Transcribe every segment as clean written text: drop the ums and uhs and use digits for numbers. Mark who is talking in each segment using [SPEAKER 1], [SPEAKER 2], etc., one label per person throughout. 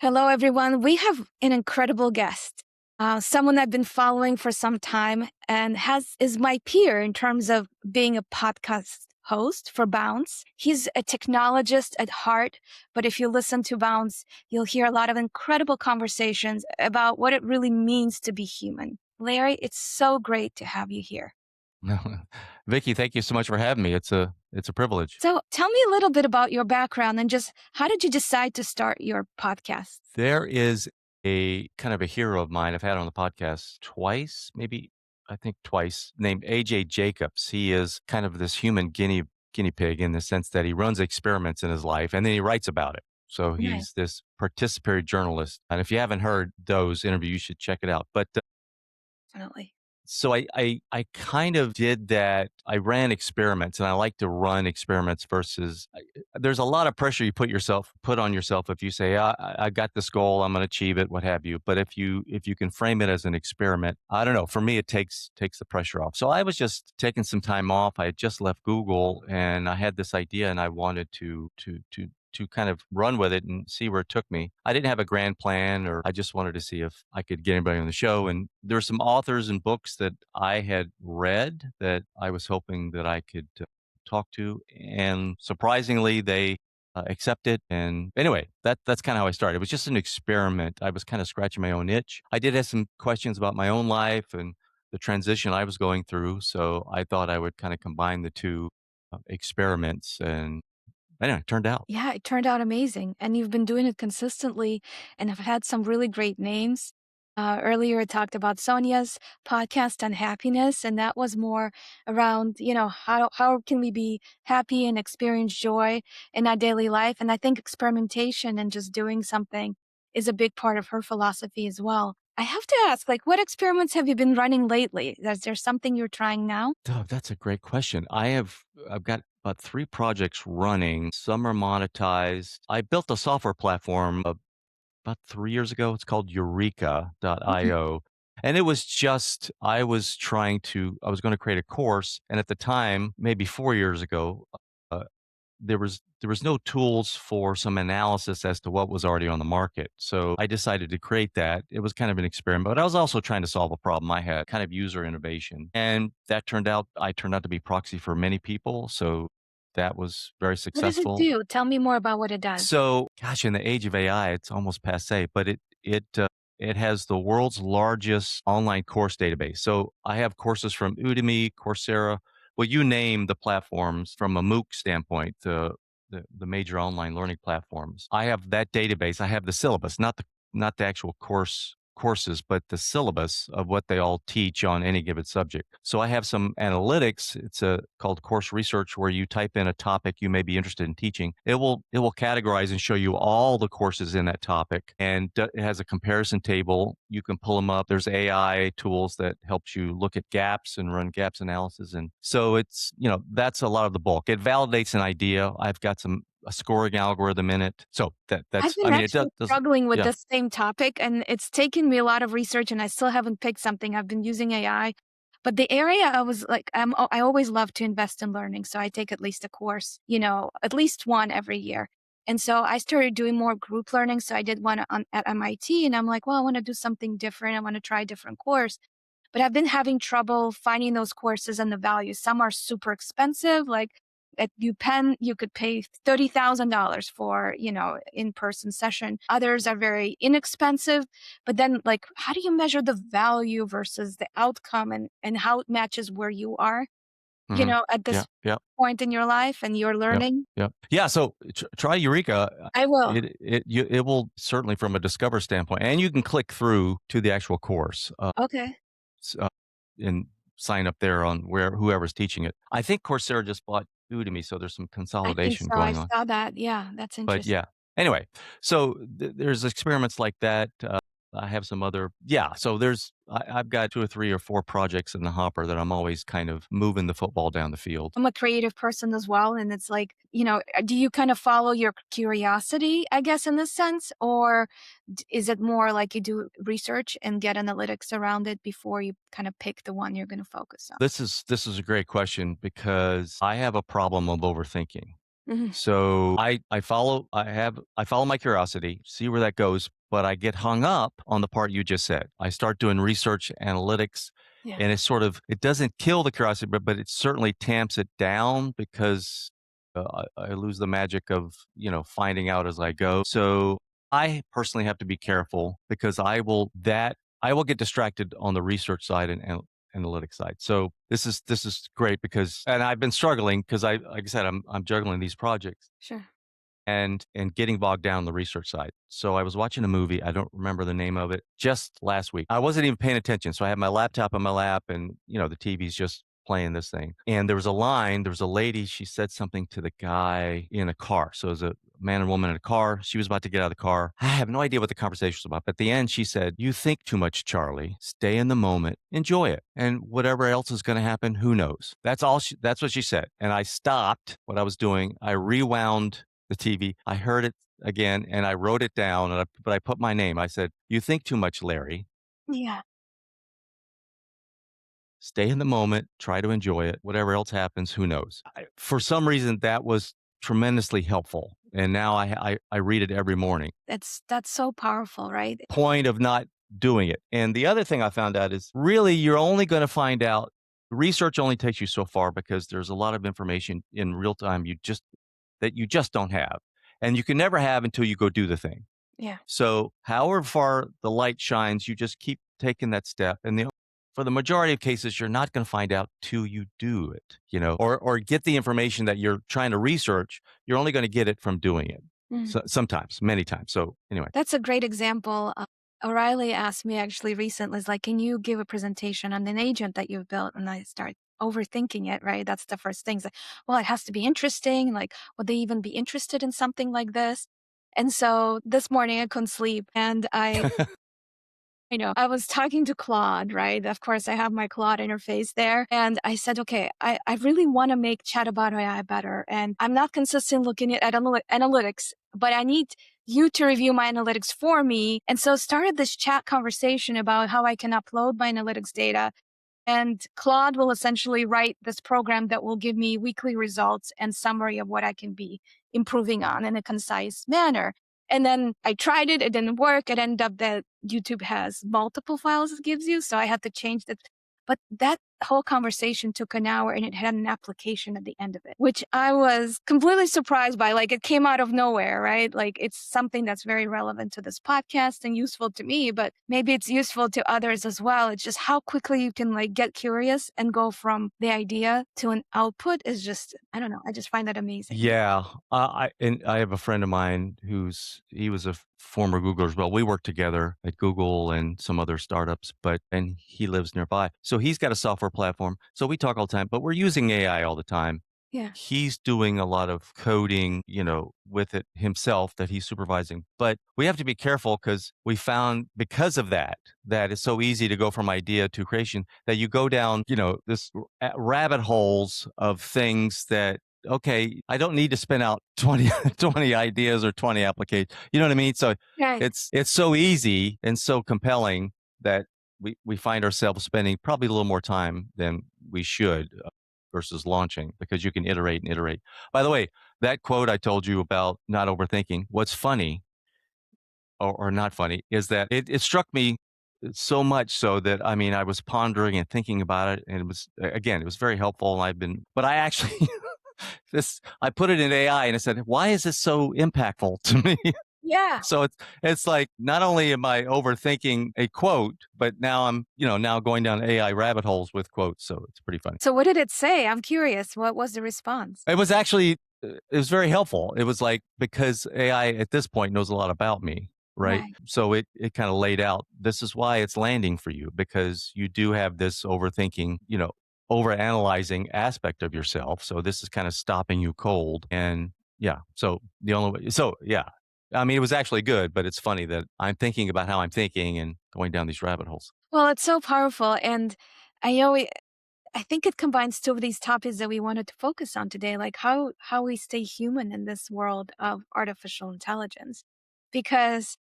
[SPEAKER 1] Hello, everyone. We have an incredible guest, someone I've been following for some time and has is my peer in terms of being a podcast host for Bounce. He's a technologist at heart, but if you listen to Bounce, you'll hear a lot of incredible conversations about what it really means to be human. Larry, it's so great to have you here.
[SPEAKER 2] Vicki, thank you so much for having me. It's a privilege.
[SPEAKER 1] So tell me a little bit about your background and just how did you decide to start your podcast?
[SPEAKER 2] There is a kind of a hero of mine I've had on the podcast twice, maybe I think twice, named AJ Jacobs. He is kind of this human guinea pig in the sense that he runs experiments in his life and then he writes about it. So
[SPEAKER 1] Nice.
[SPEAKER 2] he's this participatory journalist. And if you haven't heard those interviews, you should check it out. But
[SPEAKER 1] Definitely.
[SPEAKER 2] So I kind of did that. I ran experiments, and I like to run experiments versus. There's a lot of pressure you put on yourself if you say, I got this goal, I'm going to achieve it, what have you. But if you can frame it as an experiment, I don't know. For me, it takes the pressure off. So I was just taking some time off. I had just left Google, and I had this idea, and I wanted to kind of run with it and see where it took me. I didn't have a grand plan, or I just wanted to see if I could get anybody on the show. And there were some authors and books that I had read that I was hoping that I could talk to. And surprisingly, they accepted. And anyway, that's kind of how I started. It was just an experiment. I was kind of scratching my own itch. I did have some questions about my own life and the transition I was going through. So I thought I would kind of combine the two experiments and anyway, it turned out.
[SPEAKER 1] Yeah, it turned out amazing. And you've been doing it consistently and have had some really great names. Earlier, I talked about Sonia's podcast on happiness, and that was more around, how can we be happy and experience joy in our daily life? And I think experimentation and just doing something is a big part of her philosophy as well. I have to ask, like, what experiments have you been running lately? Is there something you're trying now?
[SPEAKER 2] Oh, that's a great question. I've got about 3 projects running. Some are monetized. I built a software platform about 3 years ago. It's called
[SPEAKER 1] Okay.
[SPEAKER 2] Eureka.io. And it was just I was gonna create a course, and at the time, maybe 4 years ago, uh, there was no tools for some analysis as to what was already on the market. So I decided to create that. It was kind of an experiment, but I was also trying to solve a problem I had, kind of user innovation. And I turned out to be proxy for many people. So that was very
[SPEAKER 1] What does it
[SPEAKER 2] successful.
[SPEAKER 1] do? Tell me more about what it does.
[SPEAKER 2] So, gosh, in the age of AI, it's almost passé, but it has the world's largest online course database. So I have courses from Udemy, Coursera, well, you name the platforms from a MOOC standpoint, the major online learning platforms. I have that database. I have the syllabus, not the actual courses, but the syllabus of what they all teach on any given subject. So I have some analytics. It's called course research, where you type in a topic you may be interested in teaching. It will categorize and show you all the courses in that topic, and it has a comparison table. You can pull them up. There's AI tools that helps you look at gaps and run gaps analysis, and so that's a lot of the bulk. It validates an idea. I've got a scoring algorithm in it. So
[SPEAKER 1] I've
[SPEAKER 2] that's
[SPEAKER 1] been
[SPEAKER 2] I mean it
[SPEAKER 1] actually
[SPEAKER 2] does
[SPEAKER 1] struggling with
[SPEAKER 2] yeah.
[SPEAKER 1] the same topic, and it's taken me a lot of research, and I still haven't picked something. I've been using AI, but the area I was like, I always love to invest in learning, so I take at least a course, at least one every year. And so I started doing more group learning. So I did one at MIT, and I'm like, well, I want to do something different. I want to try a different course. But I've been having trouble finding those courses and the value. Some are super expensive, like at UPenn, you could pay $30,000 for, in-person session. Others are very inexpensive, but then like, how do you measure the value versus the outcome and how it matches where you are,
[SPEAKER 2] Mhm.
[SPEAKER 1] at
[SPEAKER 2] Yeah,
[SPEAKER 1] this
[SPEAKER 2] yeah,
[SPEAKER 1] point in your life and your
[SPEAKER 2] yeah,
[SPEAKER 1] learning?
[SPEAKER 2] yeah. Yeah, so try Eureka.
[SPEAKER 1] I will.
[SPEAKER 2] It will certainly from a discover standpoint, and you can click through to the actual course,
[SPEAKER 1] Okay.
[SPEAKER 2] s and sign up there on where whoever's teaching it. I think Coursera just bought Udemy, so there's some
[SPEAKER 1] I think
[SPEAKER 2] consolidation
[SPEAKER 1] so. I
[SPEAKER 2] going on.
[SPEAKER 1] saw that. Yeah, that's
[SPEAKER 2] But
[SPEAKER 1] interesting.
[SPEAKER 2] yeah. Anyway, so there's experiments like that. I have some other yeah, so I've got 2 or 3 or 4 projects in the hopper that I'm always kind of moving the football down the field.
[SPEAKER 1] I'm a creative person as well. And it's like, do you kind of follow your curiosity, I guess, in this sense? Or is it more like you do research and get analytics around it before you kind of pick the one you're going to focus on?
[SPEAKER 2] This is a great question because I have a problem of overthinking.
[SPEAKER 1] Mhm.
[SPEAKER 2] So I follow my curiosity, see where that goes, but I get hung up on the part you just said. I start doing research analytics
[SPEAKER 1] Yeah.
[SPEAKER 2] and it doesn't kill the curiosity, but it certainly tamps it down because I lose the magic of, finding out as I go. So I personally have to be careful because I will get distracted on the research side and analytics side. So this is great because and I've been struggling because like I said I'm juggling these projects
[SPEAKER 1] Sure.
[SPEAKER 2] and getting bogged down on the research side. So I was watching a movie, I don't remember the name of it, just last week. I wasn't even paying attention. So I had my laptop in my lap and, the TV's just playing this thing. And there was a lady, she said something to the guy in a car. So it was a man and woman in a car. She was about to get out of the car. I have no idea what the conversation was about. But at the end, she said, "You think too much, Charlie. Stay in the moment, enjoy it. And whatever else is going to happen, who knows?" That's what she said. And I stopped what I was doing. I rewound the TV. I heard it again and I wrote it down, but I put my name. I said, "You think too much, Larry.
[SPEAKER 1] Yeah.
[SPEAKER 2] Stay in the moment, try to enjoy it. Whatever else happens, who knows?" For some reason, that was tremendously helpful. And now I read it every morning.
[SPEAKER 1] That's so powerful, right?
[SPEAKER 2] Point of not doing it. And the other thing I found out is really you're only going to find out research only takes you so far because there's a lot of information in real time you just don't have. And you can never have until you go do the thing.
[SPEAKER 1] Yeah.
[SPEAKER 2] So, however far the light shines, you just keep taking that step. And for the majority of cases, you're not going to find out till you do it, or get the information that you're trying to research. You're only going to get it from doing it.
[SPEAKER 1] Mm.
[SPEAKER 2] So, sometimes, many times. So, anyway.
[SPEAKER 1] That's a great example. O'Reilly asked me actually recently, is like, can you give a presentation on an agent that you've built? And I start overthinking it, right? That's the first thing. It's like, well, it has to be interesting. Like, would they even be interested in something like this? And so this morning I couldn't sleep and I was talking to Claude, right? Of course, I have my Claude interface there. And I said, okay, I really want to make chat about AI better. And I'm not consistent looking at analytics, but I need you to review my analytics for me. And so started this chat conversation about how I can upload my analytics data and Claude will essentially write this program that will give me weekly results and summary of what I can be improving on in a concise manner. And then I tried it, it didn't work. It ended up that YouTube has multiple files it gives you. So I had to change that. But that whole conversation took an hour and it had an application at the end of it, which I was completely surprised by. Like it came out of nowhere, right? Like it's something that's very relevant to this podcast and useful to me, but maybe it's useful to others as well. It's just how quickly you can like get curious and go from the idea to an output is just, I don't know. I just find that amazing.
[SPEAKER 2] Yeah, I have a friend of mine he was a former Googler as well. We worked together at Google and some other startups, and he lives nearby. So he's got a software platform. So we talk all the time, but we're using AI all the time.
[SPEAKER 1] Yeah.
[SPEAKER 2] He's doing a lot of coding, with it himself that he's supervising. But we have to be careful because we found because of that it's so easy to go from idea to creation that you go down, this rabbit holes of things that okay, I don't need to spin out 20, 20 ideas or 20 applications. You know what I mean? So
[SPEAKER 1] Right.
[SPEAKER 2] it's so easy and so compelling that we find ourselves spending probably a little more time than we should versus launching because you can iterate and iterate. By the way, that quote I told you about not overthinking, what's funny or not funny is that it struck me so much so that I mean I was pondering and thinking about it and it was again it was very helpful and but I actually this I put it in AI and I said, why is this so impactful to me?
[SPEAKER 1] Yeah.
[SPEAKER 2] So it's like not only am I overthinking a quote, but now I'm, now going down AI rabbit holes with quotes. So it's pretty funny.
[SPEAKER 1] So what did it say? I'm curious. What was the response?
[SPEAKER 2] It was actually it was very helpful. It was like because AI at this point knows a lot about me, right?
[SPEAKER 1] Right.
[SPEAKER 2] So it kind of laid out this is why it's landing for you because you do have this overthinking, overanalyzing aspect of yourself. So this is kind of stopping you cold and yeah. So the only way so yeah. I mean it was actually good, but it's funny that I'm thinking about how I'm thinking and going down these rabbit holes.
[SPEAKER 1] Well, it's so powerful. And I always, I think it combines two of these topics that we wanted to focus on today, like how we stay human in this world of artificial intelligence. Because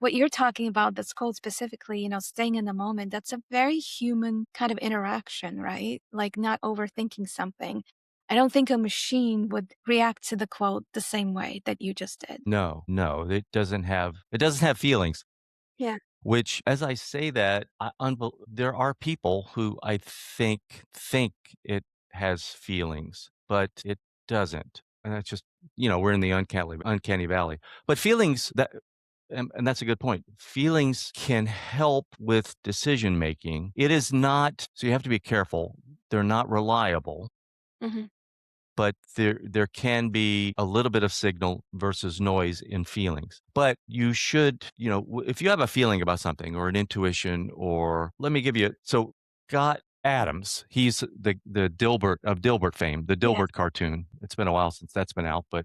[SPEAKER 1] what you're talking about, this code specifically, staying in the moment, that's a very human kind of interaction, right? Like not overthinking something. I don't think a machine would react to the quote the same way that you just did.
[SPEAKER 2] No, no, it doesn't have feelings.
[SPEAKER 1] Yeah.
[SPEAKER 2] Which, as I say that, there are people who I think it has feelings, but it doesn't. And that's just, we're in the uncanny valley. But feelings that and that's a good point. Feelings can help with decision making. It is not, so you have to be careful. They're not reliable,
[SPEAKER 1] Mhm.
[SPEAKER 2] but there can be a little bit of signal versus noise in feelings. But you should, if you have a feeling about something or an intuition, or let me give you, so Scott Adams, he's the Dilbert of Dilbert fame, the
[SPEAKER 1] Yes.
[SPEAKER 2] Dilbert cartoon. It's been a while since that's been out, but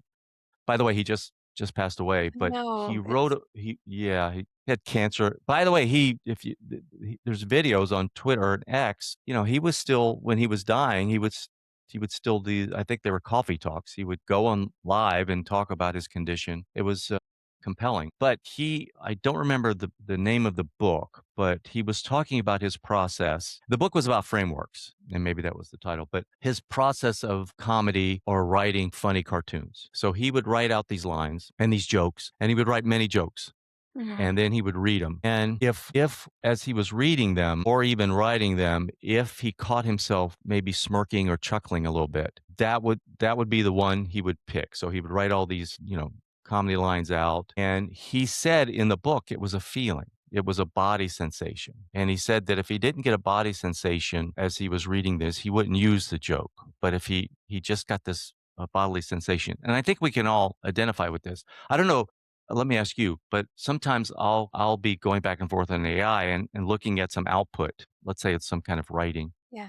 [SPEAKER 2] by the way, he just passed away, but he
[SPEAKER 1] No,
[SPEAKER 2] wrote
[SPEAKER 1] it's
[SPEAKER 2] he had cancer. By the way, if you there's videos on Twitter and X, he was still, when he was dying, he would still do, I think they were coffee talks. He would go on live and talk about his condition. It was compelling. But I don't remember the name of the book, but he was talking about his process. The book was about frameworks, and maybe that was the title, but his process of comedy or writing funny cartoons. So he would write out these lines and these jokes, and he would write many jokes,
[SPEAKER 1] mhm.
[SPEAKER 2] and then he would read them. And if as he was reading them or even writing them, if he caught himself maybe smirking or chuckling a little bit, that would be the one he would pick. So he would write all these, comedy lines out. And he said in the book it was a feeling. It was a body sensation. And he said that if he didn't get a body sensation as he was reading this, he wouldn't use the joke. But if he just got this bodily sensation. And I think we can all identify with this. I don't know, let me ask you, but sometimes I'll be going back and forth on AI and looking at some output. Let's say it's some kind of writing,
[SPEAKER 1] Yeah.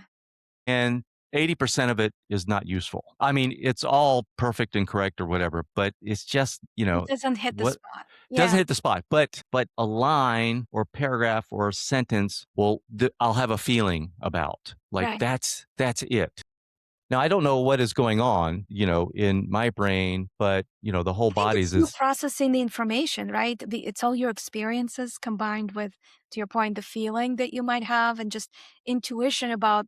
[SPEAKER 2] and 80% of it is not useful. I mean, it's all perfect and correct or whatever, but it's just,
[SPEAKER 1] It doesn't hit the
[SPEAKER 2] what
[SPEAKER 1] spot.
[SPEAKER 2] doesn't
[SPEAKER 1] Yeah,
[SPEAKER 2] hit the spot. But a line or paragraph or a sentence I'll have a feeling about. Like
[SPEAKER 1] right.
[SPEAKER 2] that's it. Now, I don't know what is going on, in my brain, but, the whole
[SPEAKER 1] I think
[SPEAKER 2] body's
[SPEAKER 1] it's you
[SPEAKER 2] is
[SPEAKER 1] processing the information, right? It's all your experiences combined with, to your point, the feeling that you might have and just intuition about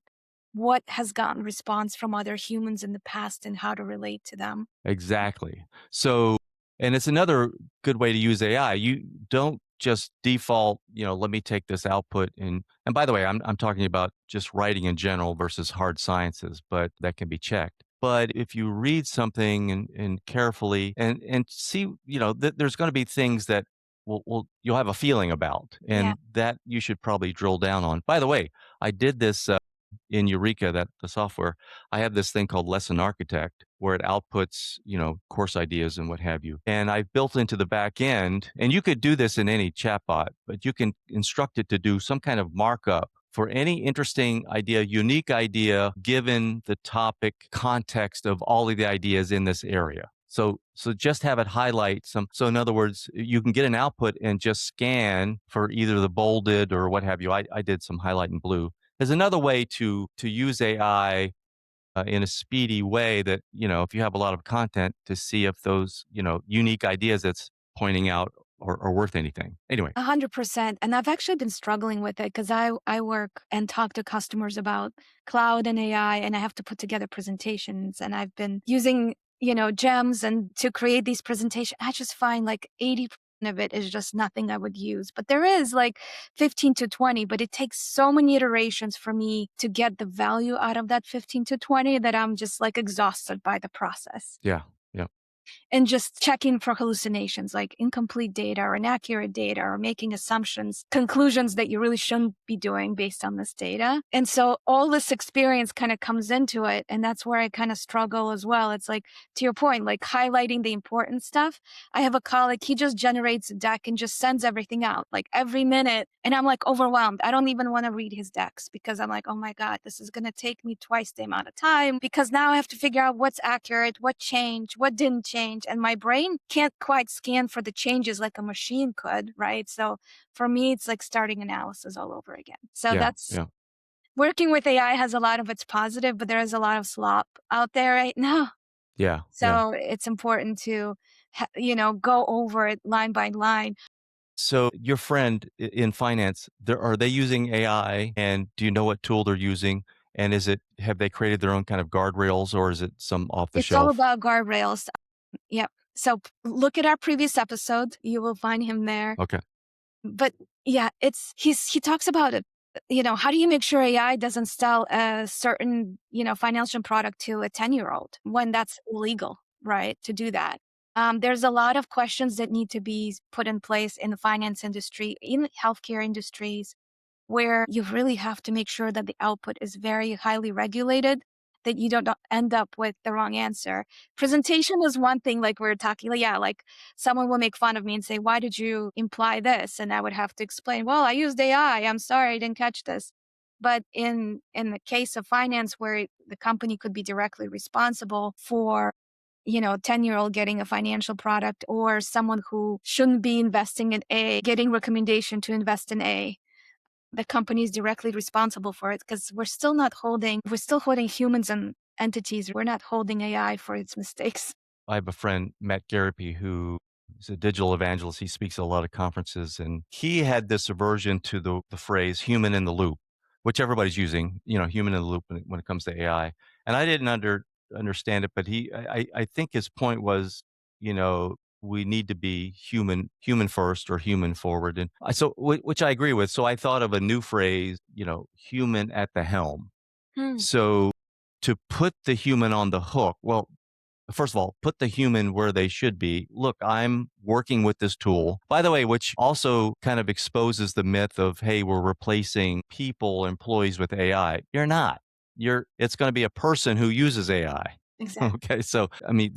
[SPEAKER 1] what has gotten response from other humans in the past and how to relate to them.
[SPEAKER 2] exactly. So, and it's another good way to use AI. You don't just default, let me take this output, and by the way, I'm talking about just writing in general versus hard sciences, but that can be checked. But if you read something and carefully and see, there's going to be things that you'll have a feeling about,
[SPEAKER 1] Yeah.
[SPEAKER 2] and that you should probably drill down on. By the way, I did this in Eureka, that the software. I have this thing called Lesson Architect where it outputs, course ideas and what have you. And I've built into the back end, and you could do this in any chatbot, but you can instruct it to do some kind of markup for any interesting idea, unique idea, given the topic context of all of the ideas in this area. So just have it highlight some. So in other words, you can get an output and just scan for either the bolded or what have you. I did some highlight in blue. There's another way to use AI in a speedy way that, if you have a lot of content, to see if those, unique ideas it's pointing out are worth anything. Anyway,
[SPEAKER 1] 100%. And I've actually been struggling with it because I work and talk to customers about cloud and AI, and I have to put together presentations. And I've been using, gems and to create these presentations. I just find like 80% of it is just nothing I would use. But there is like 15 to 20, but it takes so many iterations for me to get the value out of that 15 to 20 that I'm just like exhausted by the process
[SPEAKER 2] yeah, yeah,
[SPEAKER 1] and just checking for hallucinations like incomplete data or inaccurate data or making assumptions, conclusions that you really shouldn't be doing based on this data. And so all this experience kind of comes into it. And that's where I kind of struggle as well. It's like, to your point, like highlighting the important stuff. I have a colleague, he just generates a deck and just sends everything out like every minute. And I'm like overwhelmed. I don't even want to read his decks because I'm like, oh my God, this is going to take me twice the amount of time because now I have to figure out what's accurate, what changed, what didn't change. And my brain can't quite scan for the changes like a machine could, right? So for me, it's like starting analysis all over again. So
[SPEAKER 2] yeah,
[SPEAKER 1] that's
[SPEAKER 2] yeah,
[SPEAKER 1] working with AI has a lot of its positive, but there is a lot of slop out there right now.
[SPEAKER 2] yeah, yeah.
[SPEAKER 1] So it's important to, go over it line by line.
[SPEAKER 2] So your friend in finance, are they using AI, and do you know what tool they're using? And have they created their own kind of guardrails or is it some off the
[SPEAKER 1] It's all
[SPEAKER 2] shelf?
[SPEAKER 1] about guardrails. Yep. So look at our previous episode. You will find him there.
[SPEAKER 2] Okay.
[SPEAKER 1] But yeah, he talks about it. How do you make sure AI doesn't sell a certain, financial product to a 10-year-old when that's illegal, right? To do that. There's a lot of questions that need to be put in place in the finance industry, in the healthcare industries, where you really have to make sure that the output is very highly regulated, that you don't end up with the wrong answer. Presentation is one thing, like we are talking, like, yeah, like someone will make fun of me and say, why did you imply this? And I would have to explain, well, I used AI. I'm sorry, I didn't catch this. But in the case of finance, where the company could be directly responsible for 10-year-old getting a financial product, or someone who shouldn't be investing in A, getting recommendation to invest in A, the company is directly responsible for it, because we're still holding humans and entities. We're not holding AI for its mistakes.
[SPEAKER 2] I have a friend, Matt Garapi, who is a digital evangelist. He speaks at a lot of conferences, and he had this aversion to the phrase human in the loop, which everybody's using, human in the loop when it comes to AI. And I didn't understand it, but I think his point was, we need to be human first or human forward. And which I agree with. So I thought of a new phrase, human at the helm.
[SPEAKER 1] Hmm,
[SPEAKER 2] So to put the human on the hook, well, first of all, put the human where they should be. Look, I'm working with this tool, by the way, which also kind of exposes the myth of, hey, we're replacing people, employees with AI. You're not. It's going to be a person who uses AI.
[SPEAKER 1] exactly.
[SPEAKER 2] Okay. So, I mean,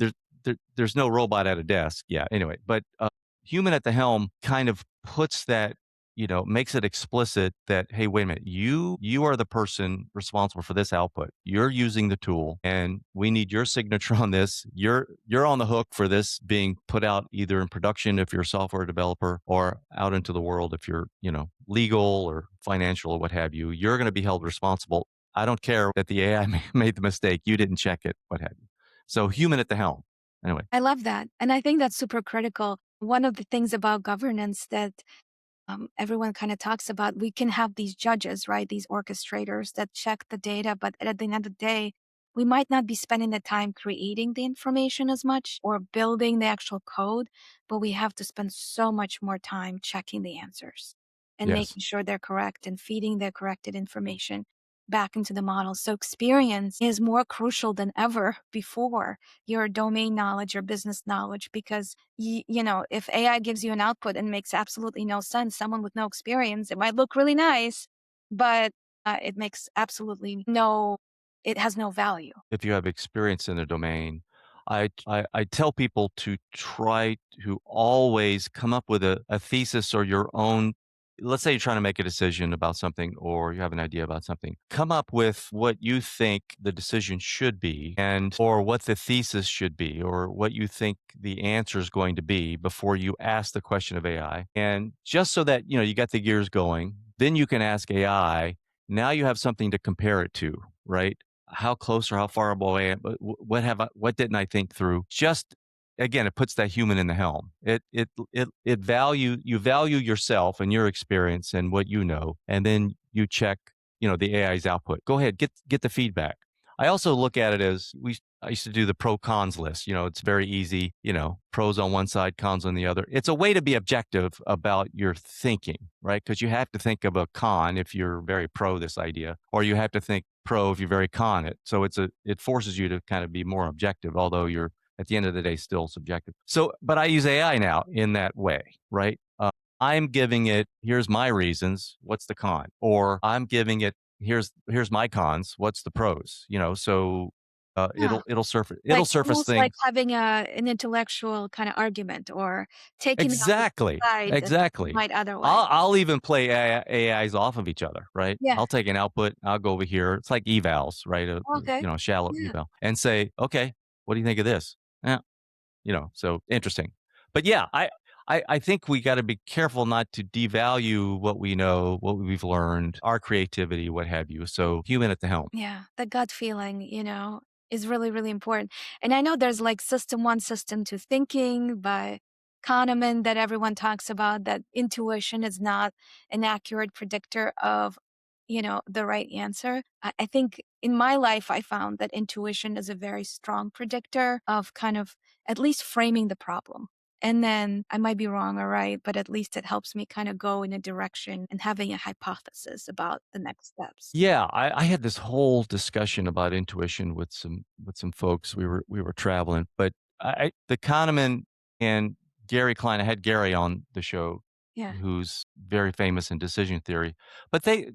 [SPEAKER 2] there's no robot at a desk. Yeah. Anyway, but human at the helm kind of puts that, makes it explicit that, hey, wait a minute, you are the person responsible for this output. You're using the tool and we need your signature on this. You're on the hook for this being put out either in production if you're a software developer or out into the world if you're, legal or financial or what have you. You're going to be held responsible. I don't care that the AI made the mistake. You didn't check it, what have you. So human at the helm. Anyway,
[SPEAKER 1] I love that. And I think that's super critical. One of the things about governance that everyone kind of talks about, we can have these judges, right? These orchestrators that check the data, but at the end of the day, we might not be spending the time creating the information as much or building the actual code, but we have to spend so much more time checking the answers and
[SPEAKER 2] yes.
[SPEAKER 1] making sure they're correct and feeding the corrected information back into the model. So experience is more crucial than ever before your domain knowledge, your business knowledge, because if AI gives you an output and makes absolutely no sense, someone with no experience, it might look really nice, but it makes absolutely it has no value.
[SPEAKER 2] If you have experience in a domain, I tell people to try to always come up with a thesis or your own. Let's say you're trying to make a decision about something or you have an idea about something. Come up with what you think the decision should be and or what the thesis should be or what you think the answer is going to be before you ask the question of AI. And just so that, you got the gears going, then you can ask AI. Now you have something to compare it to, right? How close or how far away, what didn't I think through? Just again, it puts that human in the helm. You value yourself and your experience and what you know, and then you check, the AI's output. Go ahead, get the feedback. I also look at it as I used to do the pro cons list. It's very easy, pros on one side, cons on the other. It's a way to be objective about your thinking, right? Because you have to think of a con if you're very pro this idea, or you have to think pro if you're very con it. So it forces you to kind of be more objective, although you're at the end of the day still subjective. So, but I use AI now in that way, right? I'm giving it, here's my reasons, what's the con? Or I'm giving it, here's my cons, what's the pros? So
[SPEAKER 1] Yeah.
[SPEAKER 2] it'll
[SPEAKER 1] Like
[SPEAKER 2] surface
[SPEAKER 1] almost like
[SPEAKER 2] things.
[SPEAKER 1] having an intellectual kind of argument, or taking the opposite
[SPEAKER 2] Exactly,
[SPEAKER 1] side that you
[SPEAKER 2] exactly.
[SPEAKER 1] might otherwise.
[SPEAKER 2] I'll even play AIs off of each other, right?
[SPEAKER 1] Yeah.
[SPEAKER 2] I'll take an output, I'll go over here. It's like evals, right?
[SPEAKER 1] Okay.
[SPEAKER 2] Shallow
[SPEAKER 1] Yeah.
[SPEAKER 2] eval, and say, okay, what do you think of this? Yeah, so interesting. But yeah, I think we got to be careful not to devalue what we know, what we've learned, our creativity, what have you. So human at the helm.
[SPEAKER 1] Yeah, the gut feeling, is really, really important. And I know there's like system one, system two thinking by Kahneman that everyone talks about, that intuition is not an accurate predictor of the right answer. I think in my life, I found that intuition is a very strong predictor of kind of at least framing the problem. And then I might be wrong or right, but at least it helps me kind of go in a direction and having a hypothesis about the next steps.
[SPEAKER 2] Yeah, I had this whole discussion about intuition with some folks. We were traveling, but the Kahneman and Gary Klein. I had Gary on the show,
[SPEAKER 1] Yeah.
[SPEAKER 2] who's very famous in decision theory. But they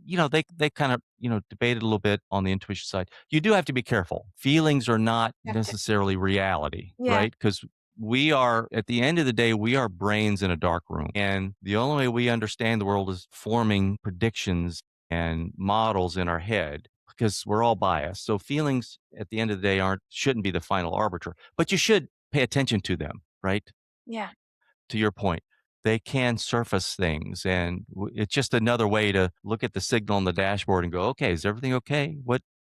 [SPEAKER 2] kind of debated a little bit on the intuition side. You do have to be careful. Feelings are not
[SPEAKER 1] Have to.
[SPEAKER 2] necessarily reality,
[SPEAKER 1] Yeah.
[SPEAKER 2] right? Because we are at the end of the day, we are brains in a dark room, and the only way we understand the world is forming predictions and models in our head because we're all biased. So feelings at the end of the day aren't shouldn't be the final arbiter, but you should pay attention to them, right?
[SPEAKER 1] Yeah.
[SPEAKER 2] To your point, they can surface things, and it's just another way to look at the signal on the dashboard and go, okay, is everything okay?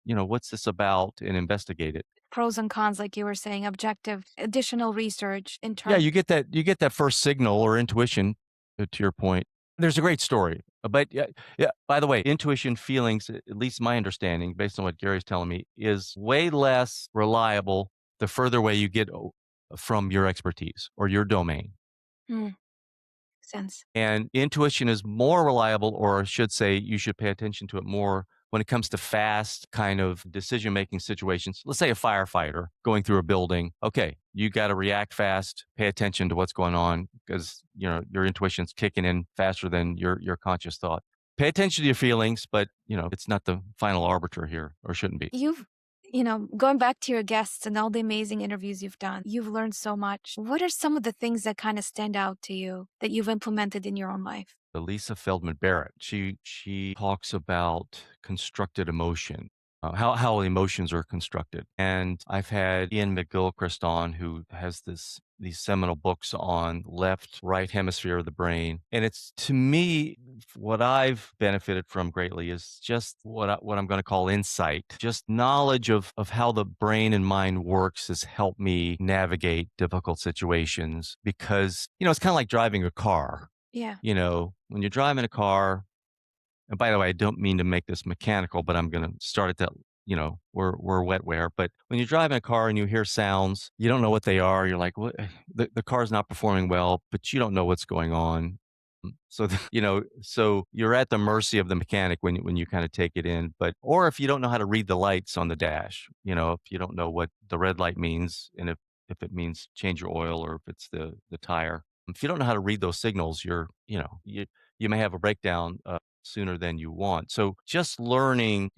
[SPEAKER 2] What's this about, and investigate it.
[SPEAKER 1] Pros and cons, like you were saying, objective, additional research in
[SPEAKER 2] Yeah,
[SPEAKER 1] terms.
[SPEAKER 2] you get that first signal or intuition, to your point. There's a great story, but yeah, by the way, intuition, feelings, at least my understanding, based on what Gary's telling me, is way less reliable the further away you get from your expertise or your domain.
[SPEAKER 1] Hmm, sense.
[SPEAKER 2] And intuition is more reliable, or I should say, you should pay attention to it more when it comes to fast kind of decision making situations. Let's say a firefighter going through a building. Okay, you got to react fast, pay attention to what's going on because your intuition's kicking in faster than your conscious thought. Pay attention to your feelings, but it's not the final arbiter here, or shouldn't be.
[SPEAKER 1] Going back to your guests and all the amazing interviews you've done, you've learned so much. What are some of the things that kind of stand out to you that you've implemented in your own life?
[SPEAKER 2] Lisa Feldman Barrett. She talks about constructed emotion, how emotions are constructed. And I've had Ian McGilchrist on, who has these seminal books on left, right hemisphere of the brain. And it's, to me, what I've benefited from greatly is just what I'm going to call insight. Just knowledge of how the brain and mind works has helped me navigate difficult situations because, it's kind of like driving a car.
[SPEAKER 1] Yeah.
[SPEAKER 2] When you're driving a car, and by the way, I don't mean to make this mechanical, but I'm going to start at that. We're wetware, but when you're driving a car and you hear sounds, you don't know what they are. You're like, what? The car's not performing well, but you don't know what's going on. So, so you're at the mercy of the mechanic when you kind of take it in. But, or if you don't know how to read the lights on the dash, if you don't know what the red light means, and if it means change your oil or if it's the tire, if you don't know how to read those signals, you may have a breakdown sooner than you want. So just learning,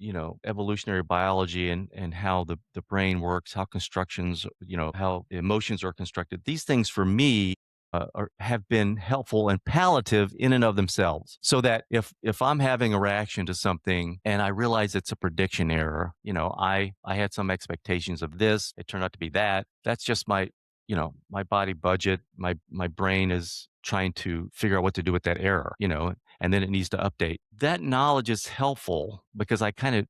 [SPEAKER 2] evolutionary biology and how the brain works, how constructions, how emotions are constructed. These things for me have been helpful and palliative in and of themselves. So that if I'm having a reaction to something and I realize it's a prediction error, I had some expectations of this, it turned out to be that. That's just my body budget, my brain is trying to figure out what to do with that error, and then it needs to update. That knowledge is helpful because I kind of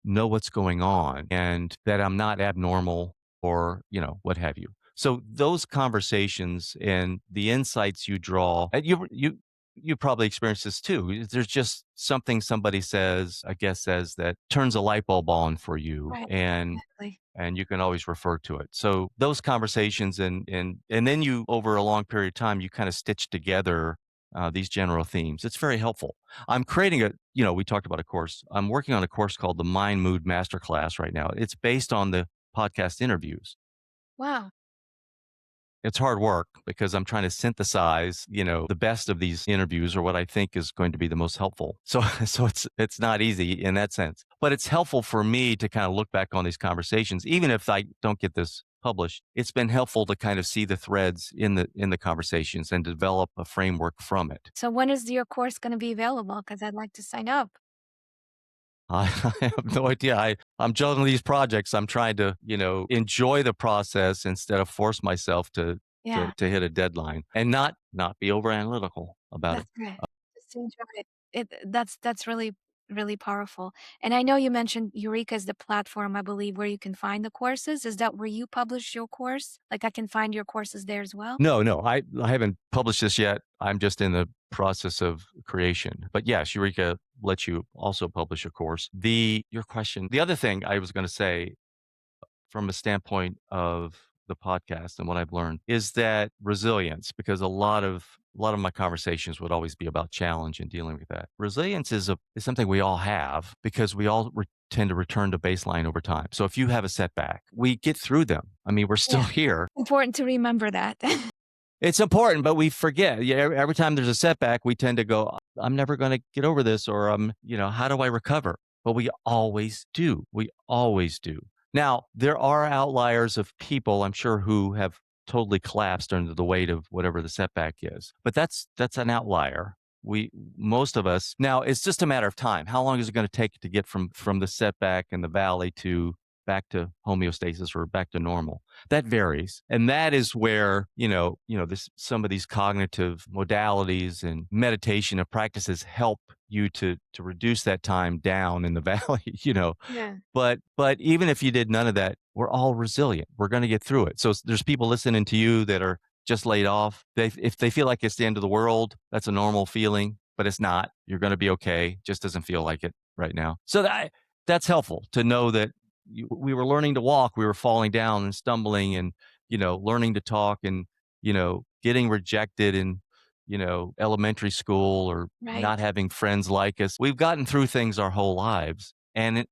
[SPEAKER 2] know what's going on and that I'm not abnormal or, what have you. So those conversations and the insights you draw, and you probably experienced this too. There's just something somebody says, I guess, says that turns a light bulb on for you,
[SPEAKER 1] Right.
[SPEAKER 2] and
[SPEAKER 1] Exactly.
[SPEAKER 2] you can always refer to it. So those conversations and then you over a long period of time you kind of stitch together these general themes. It's very helpful. I'm creating we talked about a course. I'm working on a course called the Mind Mood Masterclass right now. It's based on the podcast interviews.
[SPEAKER 1] Wow.
[SPEAKER 2] It's hard work because I'm trying to synthesize, the best of these interviews or what I think is going to be the most helpful. So, so it's not easy in that sense, but it's helpful for me to kind of look back on these conversations, even if I don't get this published. It's been helpful to kind of see the threads in the conversations and develop a framework from it.
[SPEAKER 1] So when is your course going to be available? Because I'd like to sign up.
[SPEAKER 2] I have no idea. I'm juggling these projects. I'm trying to, enjoy the process instead of force myself
[SPEAKER 1] Yeah,
[SPEAKER 2] to hit a deadline and not be over analytical about it.
[SPEAKER 1] that's great. Just to enjoy it. That's really really powerful. And I know you mentioned Eureka is the platform, I believe, where you can find the courses. Is that where you publish your course? Like I can find your courses there as well?
[SPEAKER 2] No, no, I haven't published this yet. I'm just in the process of creation. But yes, Eureka lets you also publish a course. Your question, the other thing I was going to say from a standpoint of the podcast and what I've learned is that resilience, because a lot of my conversations would always be about challenge and dealing with that. Resilience is something we all have because we all tend to return to baseline over time. So if you have a setback, we get through them. I mean, we're still
[SPEAKER 1] Yeah.
[SPEAKER 2] here.
[SPEAKER 1] Important to remember that.
[SPEAKER 2] It's important, but we forget. Yeah, every time there's a setback, we tend to go, "I'm never gonna get over this," or, how do I recover?" But we always do. We always do. Now, there are outliers of people, I'm sure, who have totally collapsed under the weight of whatever the setback is, but that's an outlier. Most of us now, it's just a matter of time. How long is it gonna take to get from the setback and the valley to back to homeostasis or back to normal? That varies. And that is where, this some of these cognitive modalities and meditation and practices help you to reduce that time down in the valley.
[SPEAKER 1] Yeah.
[SPEAKER 2] But even if you did none of that, we're all resilient. We're going to get through it. So there's people listening to you that are just laid off. If they feel like it's the end of the world, that's a normal feeling, but it's not. You're going to be okay. Just doesn't feel like it right now. So that's helpful to know that we were learning to walk, we were falling down and stumbling and, learning to talk and, getting rejected in, elementary school or not
[SPEAKER 1] Right.
[SPEAKER 2] having friends like us. We've gotten through things our whole lives and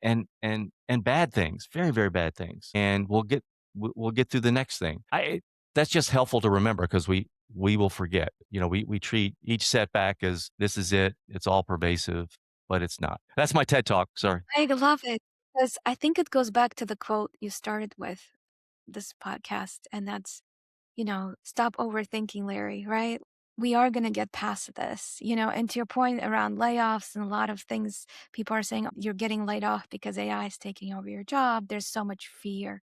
[SPEAKER 2] bad things, very, very bad things. And we'll get through the next thing. That's just helpful to remember because we will forget. We treat each setback as this is it. It's all pervasive, but it's not. That's my TED talk. Sorry.
[SPEAKER 1] I love it because I think it goes back to the quote you started with this podcast, and that's, stop overthinking, Larry, right? We are going to get past this, and to your point around layoffs and a lot of things, people are saying you're getting laid off because AI is taking over your job. There's so much fear.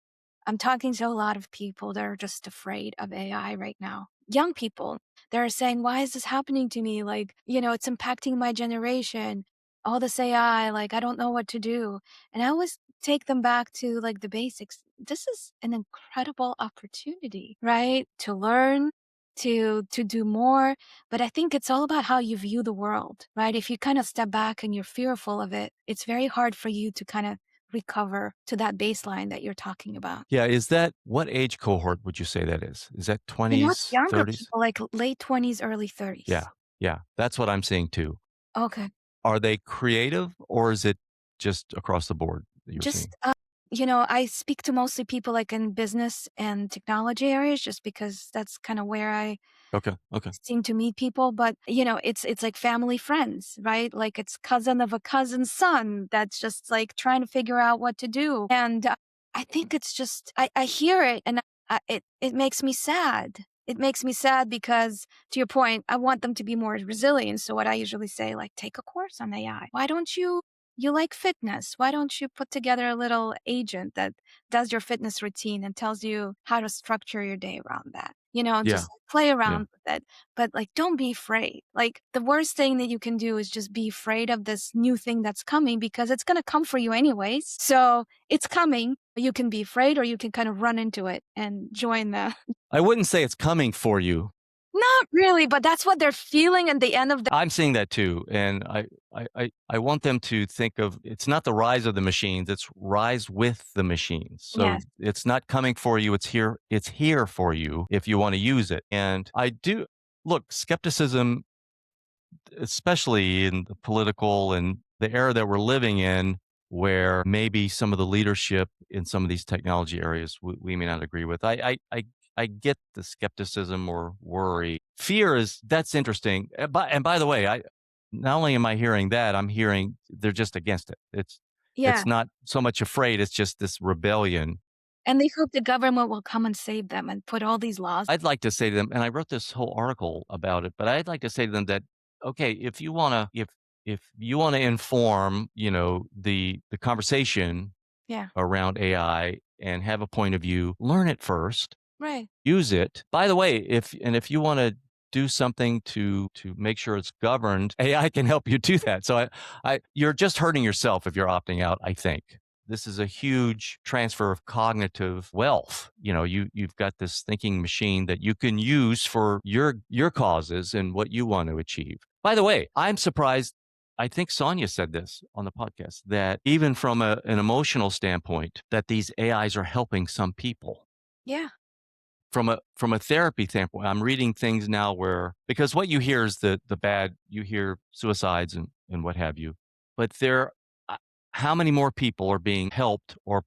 [SPEAKER 1] I'm talking to a lot of people that are just afraid of AI right now. Young people, they're saying, why is this happening to me? Like, it's impacting my generation. All this AI, like, I don't know what to do. And I always take them back to like the basics. This is an incredible opportunity, right? To learn, to do more. But I think it's all about how you view the world, right? If you kind of step back and you're fearful of it, it's very hard for you to kind of recover to that baseline that you're talking about.
[SPEAKER 2] Yeah, what age cohort would you say that is? Is that
[SPEAKER 1] It's
[SPEAKER 2] 20s,
[SPEAKER 1] younger
[SPEAKER 2] 30s?
[SPEAKER 1] people, like late 20s, early 30s.
[SPEAKER 2] Yeah, yeah, that's what I'm seeing too.
[SPEAKER 1] Okay.
[SPEAKER 2] Are they creative or is it just across the board that you're
[SPEAKER 1] Just,
[SPEAKER 2] seeing?
[SPEAKER 1] I speak to mostly people like in business and technology areas just because that's kind of where I
[SPEAKER 2] Okay, okay.
[SPEAKER 1] seem to meet people, but, it's like family friends, right? Like, it's cousin of a cousin's son that's just, like, trying to figure out what to do, and, I think it's just I hear it, and it makes me sad. It makes me sad because, to your point, I want them to be more resilient, so what I usually say, like, "Take a course on AI. Why don't you like fitness, why don't you put together a little agent that does your fitness routine and tells you how to structure your day around that?"
[SPEAKER 2] Yeah,
[SPEAKER 1] Just play
[SPEAKER 2] yeah.
[SPEAKER 1] around with it, but, like, don't be afraid. Like, the worst thing that you can do is just be afraid of this new thing that's coming because it's gonna come for you anyways. So, it's coming. You can be afraid or you can kind of run into it and join the
[SPEAKER 2] I wouldn't say it's coming for you.
[SPEAKER 1] Not really, but that's what they're feeling at the end of the
[SPEAKER 2] I'm seeing that too, and I want them to think of it's not the rise of the machines, it's rise with the machines. So
[SPEAKER 1] Yes,
[SPEAKER 2] it's not coming for you, it's here for you if you wanna use it. And I do look, skepticism, especially in the political and the era that we're living in, where maybe some of the leadership in some of these technology areas we may not agree with. I get the skepticism or worry. Fear is that's interesting. And by the way, I not only am I hearing that, I'm hearing they're just against it.
[SPEAKER 1] yeah,
[SPEAKER 2] It's not so much afraid, it's just this rebellion.
[SPEAKER 1] and they hope the government will come and save them and put all these laws.
[SPEAKER 2] I'd like to say to them, and I wrote this whole article about it, but I'd like to say to them that, okay, if you wanna inform, the conversation
[SPEAKER 1] Yeah,
[SPEAKER 2] around AI and have a point of view, learn it first,
[SPEAKER 1] right.
[SPEAKER 2] use it. By the way, if you wanna do something to make sure it's governed, AI can help you do that. So you're just hurting yourself if you're opting out, I think. This is a huge transfer of cognitive wealth. You've got this thinking machine that you can use for your causes and what you want to achieve. By the way, I'm surprised. I think Sonia said this on the podcast that even from an emotional standpoint, that these AIs are helping some people
[SPEAKER 1] Yeah.
[SPEAKER 2] from a therapy standpoint. I'm reading things now where, because what you hear is the bad, you hear suicides and what have you, but uh, how many more people are being helped or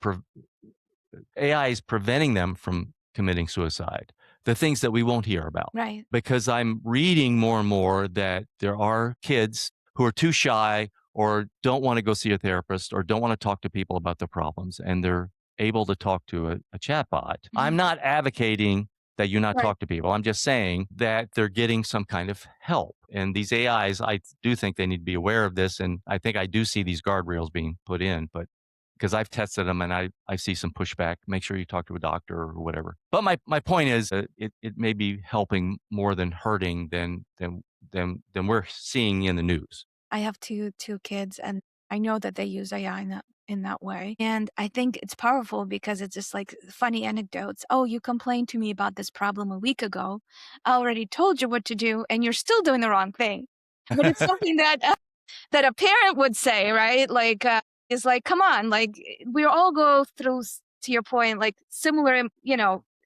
[SPEAKER 2] AI is preventing them from committing suicide? The things that we won't hear about,
[SPEAKER 1] Right.
[SPEAKER 2] because I'm reading more and more that there are kids who are too shy or don't want to go see a therapist or don't want to talk to people about their problems, and they're able to talk to a chatbot. I'm
[SPEAKER 1] Mhm.
[SPEAKER 2] not advocating that you not
[SPEAKER 1] Right.
[SPEAKER 2] talk to people. I'm just saying that they're getting some kind of help. And these AIs, I do think they need to be aware of this. And I think I do see these guardrails being put in, but because I've tested them and I see some pushback. Make sure you talk to a doctor or whatever. But my point is, it may be helping more than hurting than we're seeing in the news.
[SPEAKER 1] I have two kids, and I know that they use AI in that way. And I think it's powerful because it's just like funny anecdotes. Oh, you complained to me about this problem a week ago. I already told you what to do, and you're still doing the wrong thing. But it's something that a parent would say, right? Like, is like, come on, like we all go through, to your point, like similar,
[SPEAKER 2] I've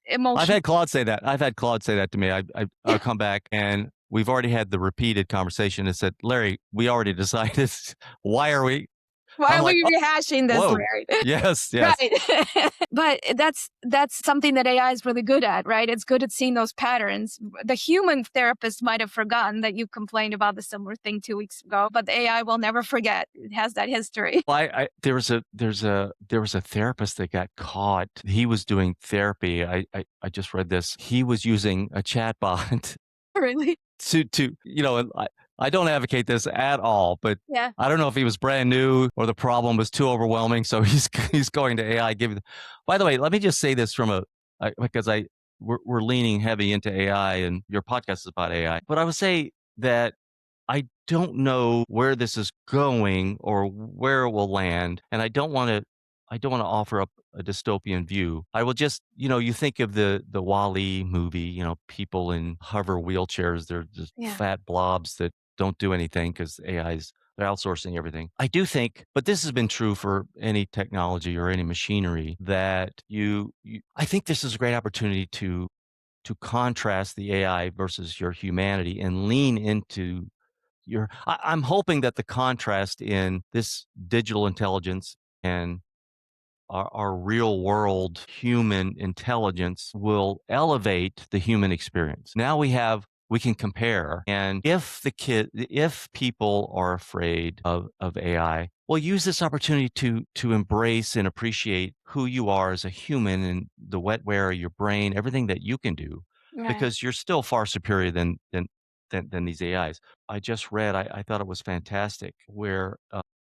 [SPEAKER 1] emotion.
[SPEAKER 2] had Claude say that. I've had Claude say that to me. I'll come back and we've already had the repeated conversation and said, Larry, we already decided. Why are we?
[SPEAKER 1] Why
[SPEAKER 2] I'm
[SPEAKER 1] are
[SPEAKER 2] like,
[SPEAKER 1] we
[SPEAKER 2] oh,
[SPEAKER 1] rehashing this,
[SPEAKER 2] whoa.
[SPEAKER 1] Larry?
[SPEAKER 2] Yes, yes.
[SPEAKER 1] Right. But that's something that AI is really good at, right? It's good at seeing those patterns. The human therapist might have forgotten that you complained about the similar thing 2 weeks ago, but the AI will never forget. It has that history.
[SPEAKER 2] Well, there was a therapist that got caught. He was doing therapy. I just read this. He was using a chatbot
[SPEAKER 1] Really?
[SPEAKER 2] and I don't advocate this at all, but
[SPEAKER 1] Yeah.
[SPEAKER 2] I don't know if he was brand new or the problem was too overwhelming. So he's going to AI. By the way, let me just say this because we're leaning heavy into AI and your podcast is about AI, but I would say that I don't know where this is going or where it will land, and I don't want to offer up a dystopian view. I will just, you think of the Wall-E movie, people in hover wheelchairs, they're just
[SPEAKER 1] Yeah.
[SPEAKER 2] fat blobs that don't do anything because they're outsourcing everything. I do think, but this has been true for any technology or any machinery, that I think this is a great opportunity to contrast the AI versus your humanity and lean into I'm hoping that the contrast in this digital intelligence and our real world human intelligence will elevate the human experience. Now we can compare. And if people are afraid of AI, well, use this opportunity to embrace and appreciate who you are as a human and the wetware of your brain, everything that you can do,
[SPEAKER 1] Right.
[SPEAKER 2] because you're still far superior than these AIs. I just read, I thought it was fantastic, where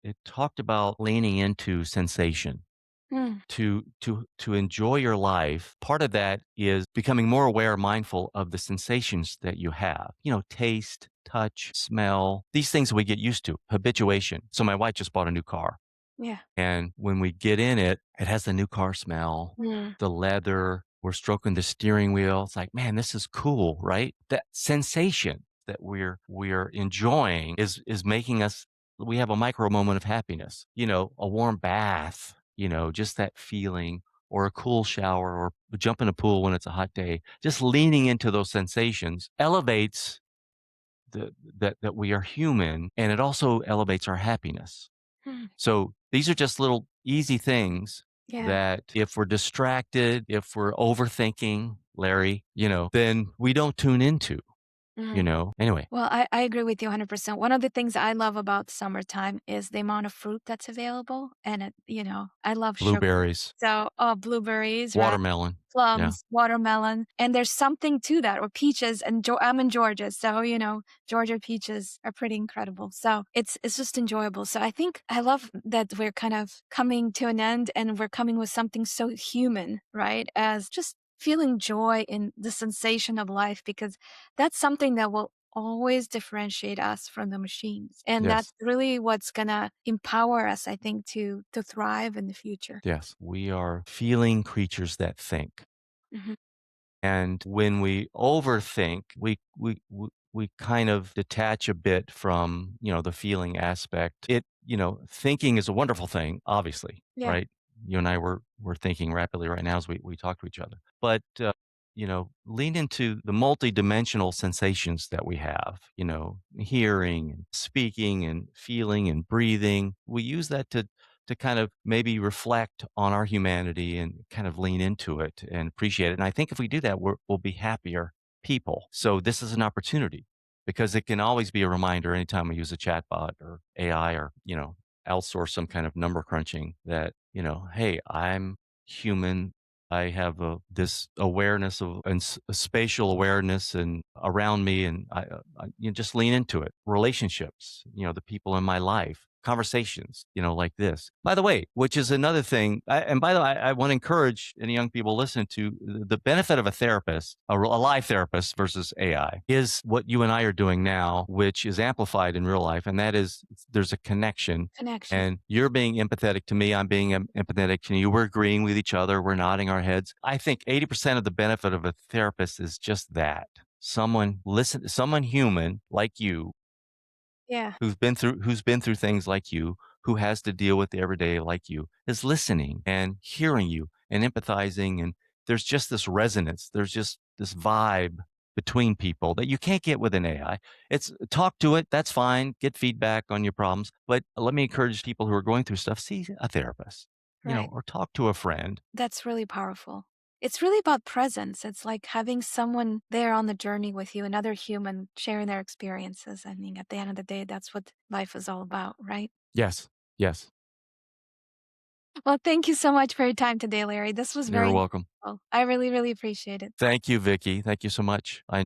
[SPEAKER 2] it talked about leaning into sensation
[SPEAKER 1] Mm.
[SPEAKER 2] to enjoy your life. Part of that is becoming more aware, mindful of the sensations that you have. Taste, touch, smell, these things we get used to, habituation. So my wife just bought a new car.
[SPEAKER 1] Yeah.
[SPEAKER 2] And when we get in it, it has the new car smell,
[SPEAKER 1] Mm.
[SPEAKER 2] the leather, we're stroking the steering wheel. It's like, man, this is cool, right? That sensation that we're enjoying is making us, we have a micro moment of happiness, a warm bath, just that feeling, or a cool shower, or jump in a pool when it's a hot day. Just leaning into those sensations elevates that we are human, and it also elevates our happiness.
[SPEAKER 1] Mm.
[SPEAKER 2] So these are just little easy things
[SPEAKER 1] Yeah.
[SPEAKER 2] that if we're distracted, if we're overthinking, Larry, then we don't tune into.
[SPEAKER 1] Mm.
[SPEAKER 2] Anyway,
[SPEAKER 1] Well, I agree with you 100%. One of the things I love about summertime is the amount of fruit that's available. And I love sugar.
[SPEAKER 2] blueberries,
[SPEAKER 1] So, blueberries, right?
[SPEAKER 2] watermelon. Yeah.
[SPEAKER 1] Plums, watermelon. And there's something to that, or peaches. And I'm in Georgia. So, Georgia peaches are pretty incredible. So it's just enjoyable. So I think I love that we're kind of coming to an end and we're coming with something so human, right? As just feeling joy in the sensation of life, because that's something that will always differentiate us from the machines. And
[SPEAKER 2] Yes.
[SPEAKER 1] that's really what's gonna empower us, I think, to thrive in the future.
[SPEAKER 2] Yes. We are feeling creatures that think.
[SPEAKER 1] Mhm.
[SPEAKER 2] And when we overthink, we kind of detach a bit from, the feeling aspect. Thinking is a wonderful thing, obviously,
[SPEAKER 1] Yeah.
[SPEAKER 2] right? You and I were thinking rapidly right now as we talk to each other. But lean into the multidimensional sensations that we have, hearing and speaking and feeling and breathing. We use that to kind of maybe reflect on our humanity and kind of lean into it and appreciate it. And I think if we do that, we'll be happier people. So this is an opportunity because it can always be a reminder anytime we use a chatbot or AI or, outsource some kind of number crunching that, hey, I'm human. I have this awareness of and a spatial awareness and around me, and just lean into it. Relationships, the people in my life, conversations, like this. By the way, which is another thing. And by the way, I want to encourage any young people listening to the benefit of a therapist, a live therapist versus AI, is what you and I are doing now, which is amplified in real life, and that is there's a connection
[SPEAKER 1] Connection.
[SPEAKER 2] and you're being empathetic to me. I'm being empathetic to you. We're agreeing with each other. We're nodding our heads. I think 80% of the benefit of a therapist is just that. Someone human like you
[SPEAKER 1] Yeah.
[SPEAKER 2] who's been through things like you, who has to deal with the everyday like you, is listening and hearing you and empathizing. And there's just this resonance. There's just this vibe between people that you can't get with an AI. It's talk to it. That's fine. Get feedback on your problems. But let me encourage people who are going through stuff, see a therapist,
[SPEAKER 1] Right.
[SPEAKER 2] or talk to a friend.
[SPEAKER 1] That's really powerful. It's really about presence. It's like having someone there on the journey with you, another human sharing their experiences. I mean, at the end of the day, that's what life is all about, right?
[SPEAKER 2] Yes. Yes.
[SPEAKER 1] Well, thank you so much for your time today, Larry. This was
[SPEAKER 2] You're
[SPEAKER 1] very
[SPEAKER 2] welcome.
[SPEAKER 1] helpful. I really, really appreciate it.
[SPEAKER 2] Thank you, Vicky. Thank you so much. I